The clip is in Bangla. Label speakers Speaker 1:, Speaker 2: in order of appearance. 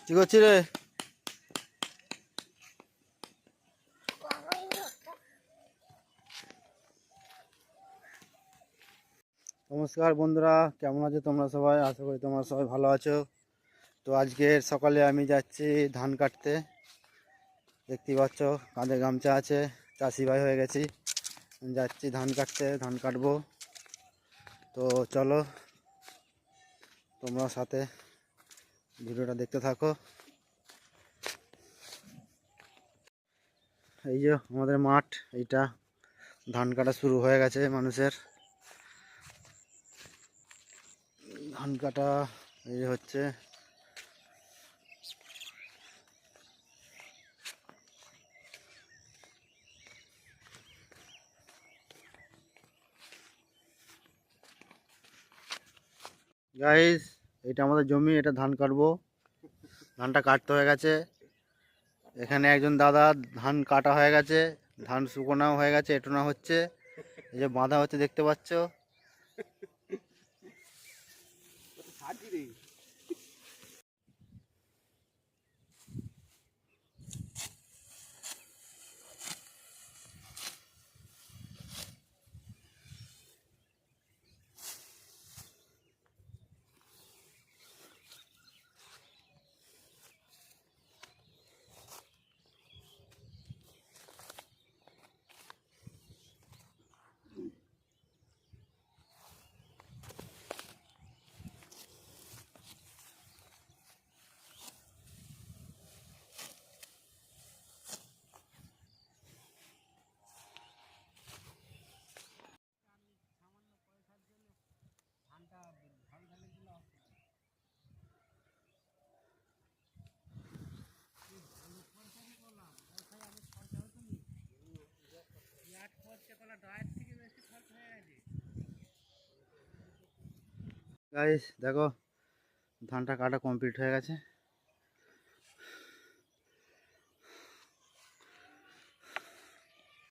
Speaker 1: কি করছি রে? নমস্কার বন্ধুরা, কেমন আছো তোমরা সবাই? আশা করি তোমরা সবাই ভালো আছো। তো আজকের সকালে আমি যাচ্ছি ধান কাটতে। দেখতেই পাচ্ছ কাঁধে গামছা আছে, চাষি ভাই হয়ে গেছি। যাচ্ছি ধান কাটতে, ধান কাটবো। তো চলো তোমরা সাথে ভিডিওটা দেখতে থাকো। এই যে আমাদের মাঠ, এইটা ধান কাটা শুরু হয়ে গেছে মানুষের। ধান কাটা এই যে হচ্ছে। গাইস, এটা আমাদের জমি, এটা ধান কাটবো। ধানটা কাটতে হয়ে গেছে। এখানে একজন দাদা ধান কাটা হয়ে গেছে, ধান শুকোনাও হয়ে গেছে, এটোনা হচ্ছে, এই যে বাঁধা হচ্ছে দেখতে পাচ্ছ। গাইস দেখো, ধানটা কাটা কমপ্লিট হয়ে গেছে।